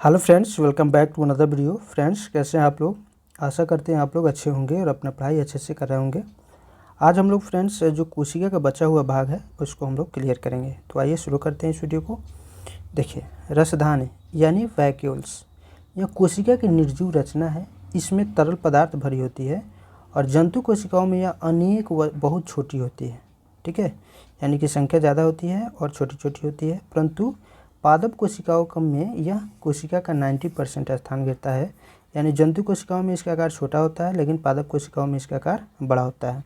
Hello friends, welcome back to another video. Friends, कैसे हैं आप लोग? आशा करते हैं आप लोग अच्छे होंगे और अपना पढ़ाई अच्छे से कर रहे होंगे। आज हम लोग फ्रेंड्स जो कोशिका का बचा हुआ भाग है उसको हम लोग क्लियर करेंगे। तो आइए शुरू करते हैं इस वीडियो को। देखिए, रसधानी यानी वैक्यूल्स, यह कोशिका की निर्जीव रचना है। इसमें तरल पदार्थ भरी होती है और जंतु कोशिकाओं में यह अनेक व बहुत छोटी होती है। ठीक है, यानी कि संख्या ज़्यादा होती है और छोटी छोटी होती है, परंतु पादप कोशिकाओं में यह कोशिका का 90% स्थान घेरता है। यानी जंतु कोशिकाओं में इसका आकार छोटा होता है, लेकिन पादप कोशिकाओं में इसका आकार बड़ा होता है।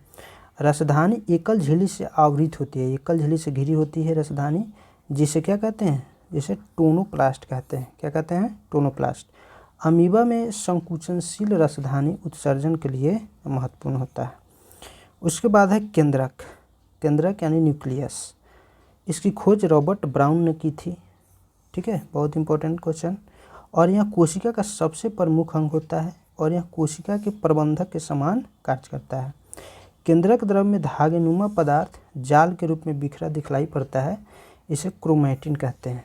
रसधानी एकल झिल्ली से आवृत होती है, एकल झिल्ली से घिरी होती है रसधानी, जिसे क्या कहते हैं? जिसे टोनोप्लास्ट कहते हैं। क्या कहते हैं? टोनोप्लास्ट। अमीबा में संकुचनशील रसधानी उत्सर्जन के लिए महत्वपूर्ण होता है। उसके बाद है केंद्रक। केंद्रक यानी न्यूक्लियस। इसकी खोज रॉबर्ट ब्राउन ने की थी। ठीक है, बहुत इंपॉर्टेंट क्वेश्चन। और यह कोशिका का सबसे प्रमुख अंग होता है और यह कोशिका के प्रबंधक के समान कार्य करता है। केंद्रक द्रव में धागेनुमा पदार्थ जाल के रूप में बिखरा दिखलाई पड़ता है। इसे क्रोमैटिन कहते हैं।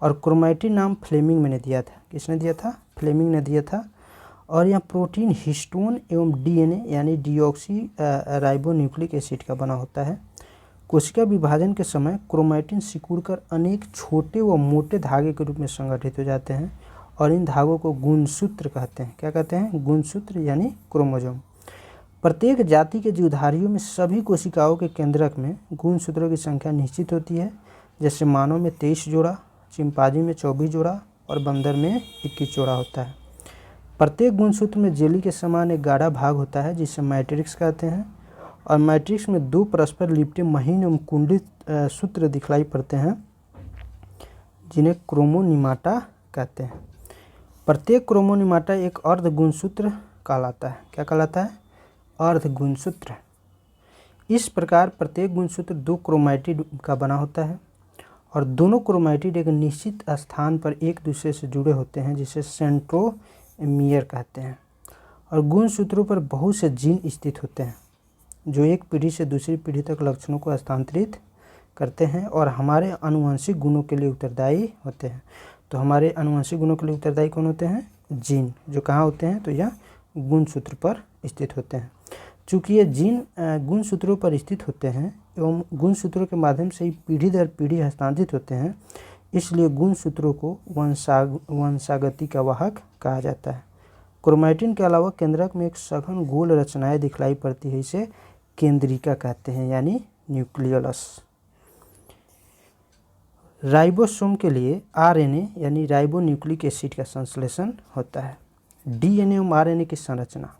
और क्रोमैटिन नाम फ्लेमिंग ने दिया था। किसने दिया था? फ्लेमिंग ने दिया था। और यह प्रोटीन हिस्टोन एवं डीएनए यानी डीऑक्सी राइबोन्यूक्लिक एसिड का बना होता है। कोशिका विभाजन के समय क्रोमैटिन सिकुड़कर अनेक छोटे व मोटे धागे के रूप में संगठित हो जाते हैं और इन धागों को गुणसूत्र कहते हैं। क्या कहते हैं? गुणसूत्र यानी क्रोमोसोम। प्रत्येक जाति के जीवधारियों में सभी कोशिकाओं के केंद्रक में गुणसूत्रों की संख्या निश्चित होती है। जैसे मानव में 23 जोड़ा, चिंपांजी में 24 जोड़ा और बंदर में 21 जोड़ा होता है। प्रत्येक गुणसूत्र में जेली के समान एक गाढ़ा भाग होता है जिसे मैट्रिक्स कहते हैं। और मैट्रिक्स में दो परस्पर लिपटे महीन एवं कुंडलित सूत्र दिखलाई पड़ते हैं जिन्हें क्रोमोनिमाटा कहते हैं। प्रत्येक क्रोमोनिमाटा एक अर्ध गुणसूत्र कहलाता है। क्या कहलाता है? अर्ध गुणसूत्र। इस प्रकार प्रत्येक गुणसूत्र दो क्रोमैटिड का बना होता है और दोनों क्रोमैटिड एक निश्चित स्थान पर एक दूसरे से जुड़े होते हैं जिसे सेंट्रोमियर कहते हैं। और गुणसूत्रों पर बहुत से जीन स्थित होते हैं जो एक पीढ़ी से दूसरी पीढ़ी तक लक्षणों को हस्तांतरित करते हैं और हमारे आनुवंशिक गुणों के लिए उत्तरदायी होते हैं। तो हमारे आनुवंशिक गुणों के लिए उत्तरदायी कौन होते हैं? जीन। जो कहाँ होते हैं? तो यह गुणसूत्र पर स्थित होते हैं। चूँकि ये जीन गुणसूत्रों पर स्थित होते हैं एवं गुणसूत्रों के माध्यम से ही पीढ़ी दर पीढ़ी हस्तांतरित होते हैं, इसलिए गुणसूत्रों को वंशागति का वाहक कहा जाता है। क्रोमैटिन के अलावा केंद्रक में एक सघन गोल रचनाएं दिखलाई पड़ती है। इसे केंद्रिका कहते हैं यानी न्यूक्लियस। राइबोसोम के लिए आरएनए यानी राइबोन्यूक्लिक एसिड का संश्लेषण होता है। डीएनए एवं आरएनए की संरचना।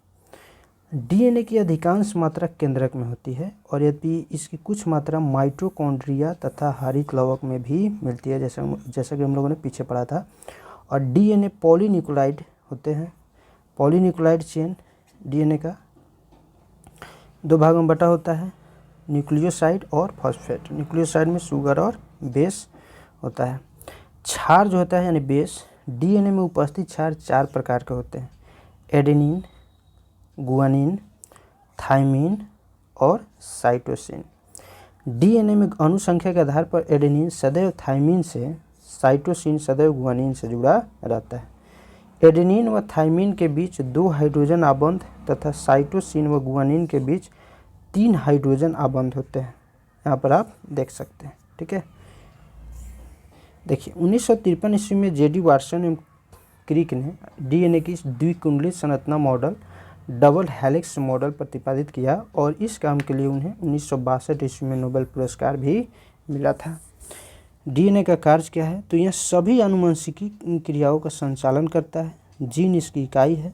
डीएनए की अधिकांश मात्रा केंद्रक में होती है और यदि इसकी कुछ मात्रा माइटोकॉन्ड्रिया तथा हरित लवक में भी मिलती है, जैसा कि हम लोगों ने पीछे पढ़ा था। और डीएनए पॉलीन्यूक्लाइड होते हैं। पॉलीन्यूक्लाइड चेन डीएनए का दो भागों में बटा होता है, न्यूक्लियोसाइड और फॉस्फेट। न्यूक्लियोसाइड में शुगर और बेस होता है। क्षार जो होता है यानी बेस, डीएनए में उपस्थित क्षार 4 प्रकार के होते हैं: एडेनिन, गुआनिन, थाइमिन और साइटोसिन। डीएनए में अनुसंख्या के आधार पर एडेनिन सदैव थाइमिन से, साइटोसिन सदैव गुआनिन से जुड़ा रहता है। एडेनिन व थाइमिन के बीच 2 हाइड्रोजन आबंध तथा साइटोसिन व गुआनिन के बीच 3 हाइड्रोजन आबंध होते हैं। यहाँ पर आप देख सकते हैं। ठीक है, देखिए 1953 ईस्वी में जेडी वाटसन एवं क्रिक ने डीएनए की द्विकुंडलित संरचना मॉडल, डबल हेलिक्स मॉडल प्रतिपादित किया और इस काम के लिए उन्हें 1962 ईस्वी में नोबेल पुरस्कार भी मिला था। डीएनए का कार्य क्या है? तो यह सभी आनुवंशिकी क्रियाओं का संचालन करता है। जीन इसकी इकाई है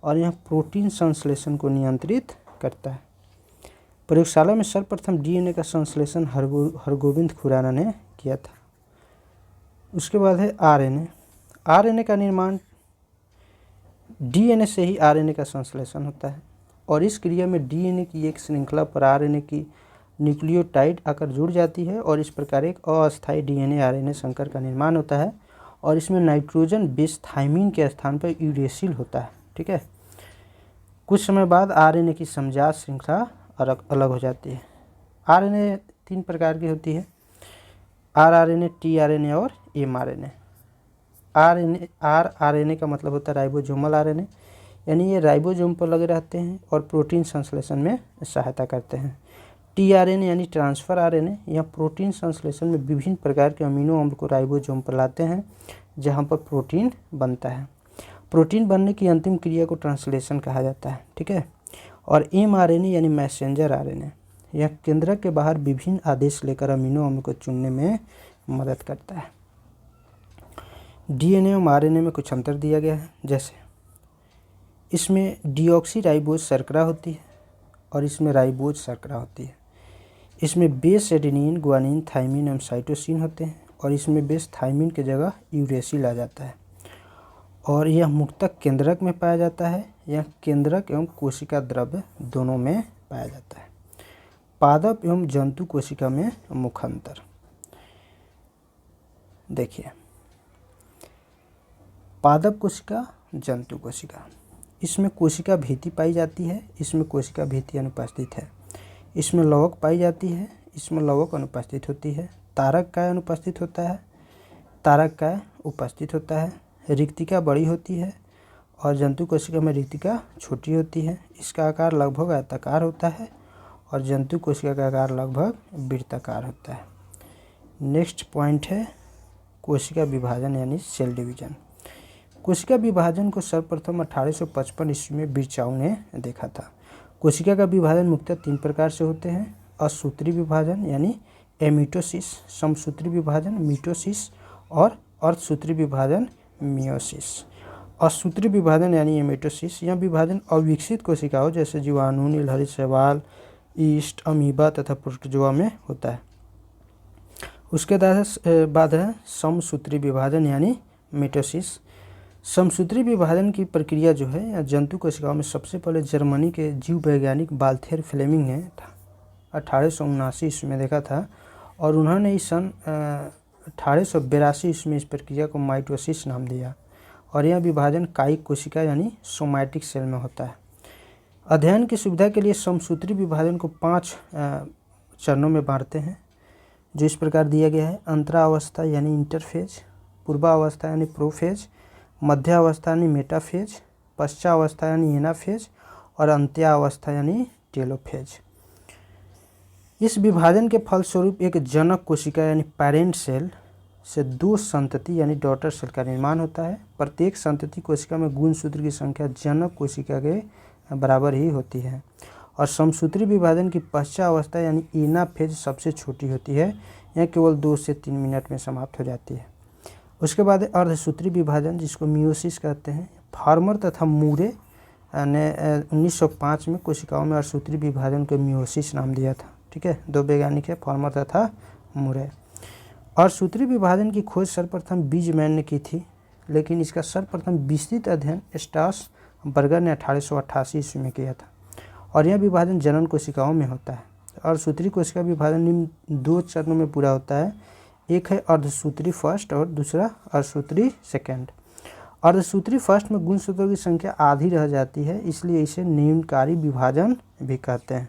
और यह प्रोटीन संश्लेषण को नियंत्रित करता है। प्रयोगशाला में सर्वप्रथम डीएनए का संश्लेषण हरगोविंद खुराना ने किया था। उसके बाद है आरएनए। आरएनए का निर्माण, डीएनए से ही आरएनए का संश्लेषण होता है और इस क्रिया में डीएनए की एक श्रृंखला पर आरएनए की न्यूक्लियोटाइड आकर जुड़ जाती है और इस प्रकार एक अस्थायी डीएनए आरएनए संकर का निर्माण होता है और इसमें नाइट्रोजन बेस थाइमिन के स्थान पर यूरेसिल होता है। ठीक है, कुछ समय बाद आरएनए की समजात श्रृंखला अलग हो जाती है। आरएनए 3 प्रकार की होती है: आरआरएनए, टीआरएनए और एमआरएनए। आरएनए का मतलब होता है राइबोसोमल आरएनए, यानी ये राइबोसोम पर लगे रहते हैं और प्रोटीन संश्लेषण में सहायता करते हैं। टीआरएनए यानी ट्रांसफर आरएनए, यह प्रोटीन संश्लेषण में विभिन्न प्रकार के अमीनो अम्ल को राइबोसोम पर लाते हैं जहाँ पर प्रोटीन बनता है। प्रोटीन बनने की अंतिम क्रिया को ट्रांसलेशन कहा जाता है, ठीक है। और एमआरएनए यानी मैसेंजर आरएनए, यह केंद्रक के बाहर विभिन्न आदेश लेकर अमीनो अम्ल को चुनने में मदद करता है। डीएनए और आरएनए में कुछ अंतर दिया गया है, जैसे इसमें डीऑक्सीराइबोज शर्करा होती है और इसमें राइबोज शर्करा होती है। इसमें बेस एडेनिन, ग्वानिन, थाइमिन एवं साइटोसिन होते हैं और इसमें बेस थाइमिन की जगह यूरेसिल आ जाता है। और यह मुख्यतः केंद्रक में पाया जाता है। यह केंद्रक एवं कोशिका द्रव्य दोनों में पाया जाता है। पादप एवं जंतु कोशिका में मुख्य अंतर देखिए, पादप कोशिका, जंतु कोशिका, इसमें कोशिका भित्ति पाई जाती है, इसमें कोशिका भित्ति अनुपस्थित है। इसमें लवक पाई जाती है, इसमें लवक अनुपस्थित होती है। तारक काय अनुपस्थित होता है, तारक काय उपस्थित होता है। रिक्तिका बड़ी होती है और जंतु कोशिका में रिक्तिका छोटी होती है। इसका आकार लगभग आयताकार होता है और जंतु कोशिका का आकार लगभग वृत्ताकार होता है। नेक्स्ट पॉइंट है कोशिका विभाजन यानी सेल डिवीजन। कोशिका विभाजन को सर्वप्रथम 1855 ईस्वी में बिरचाउ ने देखा था। कोशिका का विभाजन मुख्यतः 3 प्रकार से होते हैं: असूत्री विभाजन यानी एमिटोसिस, समसूत्री विभाजन मिटोसिस और अर्धसूत्री विभाजन मियोसिस। असूत्री विभाजन यानी एमिटोसिस, यह विभाजन अविकसित कोशिकाओं जैसे जीवाणु, नीलहरित शैवाल, ईस्ट, अमीबा तथा प्रोटोजोआ में होता है। उसके बाद है समसूत्री विभाजन यानी मिटोसिस। समसूत्री विभाजन की प्रक्रिया जो है या जंतु कोशिकाओं में सबसे पहले जर्मनी के जीव वैज्ञानिक वाल्थेर फ्लेमिंग ने 1879 ईस्वी में देखा था और उन्होंने इस सन 1882 ईस्वी में इस प्रक्रिया को माइटोसिस नाम दिया। और यह विभाजन कायिक कोशिका यानी सोमैटिक सेल में होता है। अध्ययन की सुविधा के लिए समसूत्री विभाजन को 5 चरणों में बांटते हैं, जो इस प्रकार दिया गया है: अंतरावस्था यानी इंटरफेज, पूर्वावस्था यानी प्रोफेज, मध्यावस्था यानी मेटाफेज, पश्चावस्था यानी एनाफेज और अंत्यावस्था यानी टेलोफेज। इस विभाजन के फलस्वरूप एक जनक कोशिका यानी पेरेंट सेल से 2 संतति यानी डॉटर सेल का निर्माण होता है। प्रत्येक संतति कोशिका में गुणसूत्र की संख्या जनक कोशिका के बराबर ही होती है। और समसूत्री विभाजन की पश्चावस्था यानी एनाफेज सबसे छोटी होती है, यह केवल 2 से 3 मिनट में समाप्त हो जाती है। उसके बाद अर्धसूत्री विभाजन जिसको मियोसिस कहते हैं। फार्मर तथा मूरे ने 1905 में कोशिकाओं में अर्धसूत्री विभाजन को मियोसिस नाम दिया था, ठीक है। 2 वैज्ञानिक है, फार्मर तथा मूरे। अर्धसूत्री विभाजन की खोज सर्वप्रथम बीजमैन ने की थी, लेकिन इसका सर्वप्रथम विस्तृत अध्ययन स्टास बर्गर ने 1888 ईस्वी में किया था। और यह विभाजन जनन कोशिकाओं में होता है। अर्धसूत्री कोशिका विभाजन निम्न 2 चरणों में पूरा होता है। एक है अर्धसूत्री फर्स्ट और दूसरा अर्धसूत्री सेकेंड। अर्धसूत्री फर्स्ट में गुणसूत्रों की संख्या आधी रह जाती है, इसलिए इसे न्यूनकारी विभाजन भी कहते हैं,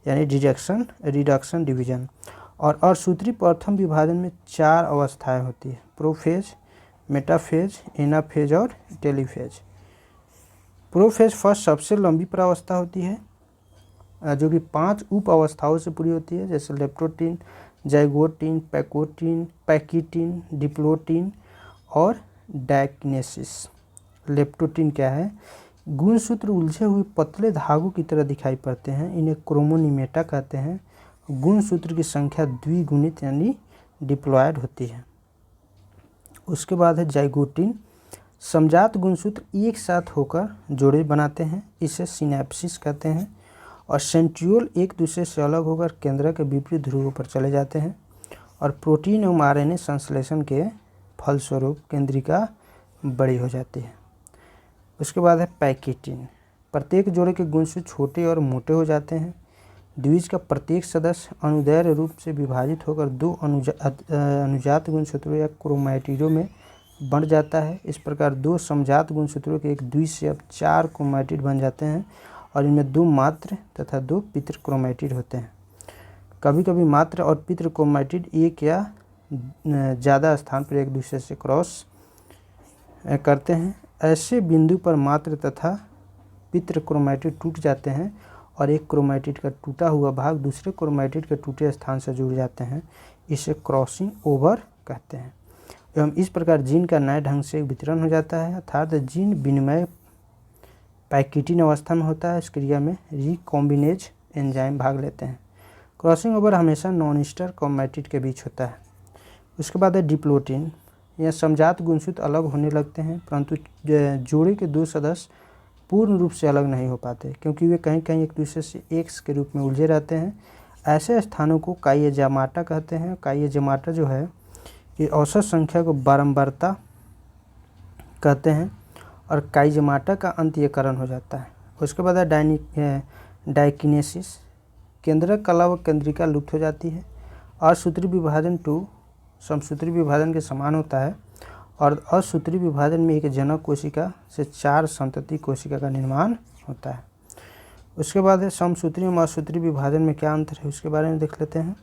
यानी रिडक्शन डिवीजन। और अर्धसूत्री प्रथम विभाजन में 4 अवस्थाएं होती है: प्रोफेज, मेटाफेज, एनाफेज और टेलीफेज। प्रोफेज फर्स्ट सबसे लंबी प्रावस्था होती है, जो कि 5 उप अवस्थाओं से पूरी होती है, जैसे लेप्टोटीन, जाइगोटीन, पैकिटीन, डिप्लोटीन और डायकिनेसिस। लेप्टोटीन क्या है? गुणसूत्र उलझे हुए पतले धागों की तरह दिखाई पड़ते हैं, इन्हें क्रोमोनिमेटा कहते हैं। गुणसूत्र की संख्या द्विगुणित यानी डिप्लॉयड होती है। उसके बाद है जाइगोटीन। समजात गुणसूत्र एक साथ होकर जोड़े बनाते हैं, इसे सिनैप्सिस कहते हैं। और सेंट्रियोल एक दूसरे से अलग होकर केंद्र के विपरीत ध्रुवों पर चले जाते हैं। और प्रोटीन एवं आरएनए संश्लेषण के फलस्वरूप केंद्रिका बड़ी हो जाती है। उसके बाद है पैकिटीन। प्रत्येक जोड़े के गुणसूत्र छोटे और मोटे हो जाते हैं। द्विज का प्रत्येक सदस्य अनुदैर्घ्य रूप से विभाजित होकर 2 अनुजात गुणसूत्रों या क्रोमैटिडों में बढ़ जाता है। इस प्रकार 2 समजात गुणसूत्रों के एक द्विज से अब 4 क्रोमैटिड बन जाते हैं और इनमें 2 मात्र तथा 2 पितृ क्रोमैटिड होते हैं। कभी कभी मात्र और पितृ क्रोमैटिड एक या ज़्यादा स्थान पर एक दूसरे से क्रॉस करते हैं, ऐसे बिंदु पर मात्र तथा पितृ क्रोमैटिड टूट जाते हैं और एक क्रोमैटिड का टूटा हुआ भाग दूसरे क्रोमैटिड के टूटे स्थान से जुड़ जाते हैं। इसे क्रॉसिंग ओवर कहते हैं। एवं इस प्रकार जीन का नए ढंग से वितरण हो जाता है, अर्थात जीन विनिमय पैकिटिन अवस्था में होता है। इस क्रिया में रिकॉम्बिनेज एंजाइम भाग लेते हैं। क्रॉसिंग ओवर हमेशा नॉन-ईस्टर क्रोमैटिड के बीच होता है। उसके बाद है डिप्लोटिन। यह समजात गुणसूत्र अलग होने लगते हैं, परंतु जोड़े के दो सदस्य पूर्ण रूप से अलग नहीं हो पाते, क्योंकि वे कहीं कहीं एक दूसरे से एक्स के रूप में उलझे रहते हैं। ऐसे स्थानों को काइएजामाटा कहते हैं। काइएजामाटा जो है ये औसत संख्या को बारंबारता कहते हैं और काइजेमाटा का अंत्यकरण हो जाता है। उसके बाद है डायकिनेसिस। केंद्रक कला व केंद्रिका लुप्त हो जाती है। असूत्री विभाजन 2 समसूत्री विभाजन के समान होता है और असूत्री विभाजन में एक जनक कोशिका से 4 संतति कोशिका का निर्माण होता है। उसके बाद है समसूत्री और असूत्री विभाजन में क्या अंतर है उसके बारे में देख लेते हैं।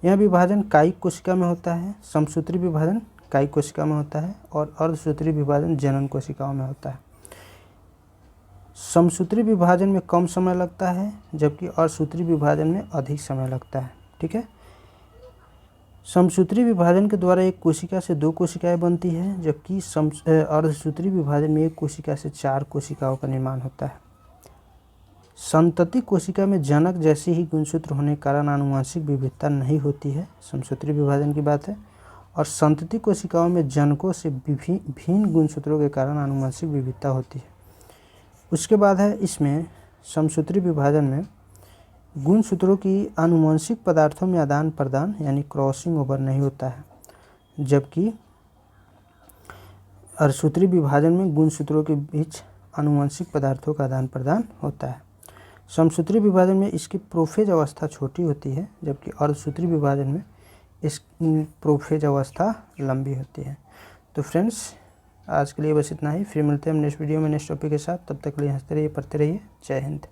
यह विभाजन कायिक कोशिका में होता है, समसूत्री विभाजन कायिक कोशिका में होता है और अर्धसूत्री विभाजन जनन कोशिकाओं में होता है। समसूत्री विभाजन में कम समय लगता है जबकि अर्धसूत्री विभाजन में अधिक समय लगता है। ठीक है। समसूत्री विभाजन के द्वारा एक कोशिका से 2 कोशिकाएं बनती हैं, जबकि अर्धसूत्री विभाजन में एक कोशिका से 4 कोशिकाओं का निर्माण होता है। संतति कोशिका में जनक जैसे ही गुणसूत्र होने के कारण आनुवंशिक विविधता नहीं होती है, समसूत्री विभाजन की बात है। और संतति कोशिकाओं में जनकों से भिन्न गुणसूत्रों के कारण आनुवंशिक विविधता होती है। उसके बाद है इसमें समसूत्री विभाजन में गुणसूत्रों की आनुवंशिक पदार्थों में आदान प्रदान यानी क्रॉसिंग ओवर नहीं होता है, जबकि अर्धसूत्री विभाजन में गुणसूत्रों के बीच आनुवंशिक पदार्थों का आदान प्रदान होता है। समसूत्री विभाजन में इसकी प्रोफेज अवस्था छोटी होती है, जबकि अर्धसूत्री विभाजन में इस प्रोफेज अवस्था लंबी होती है। तो फ्रेंड्स आज के लिए बस इतना ही। फिर मिलते हैं हम नेक्स्ट वीडियो में नेक्स्ट टॉपिक के साथ। तब तक के लिए हंसते रहिए, पढ़ते रहिए। जय हिंद।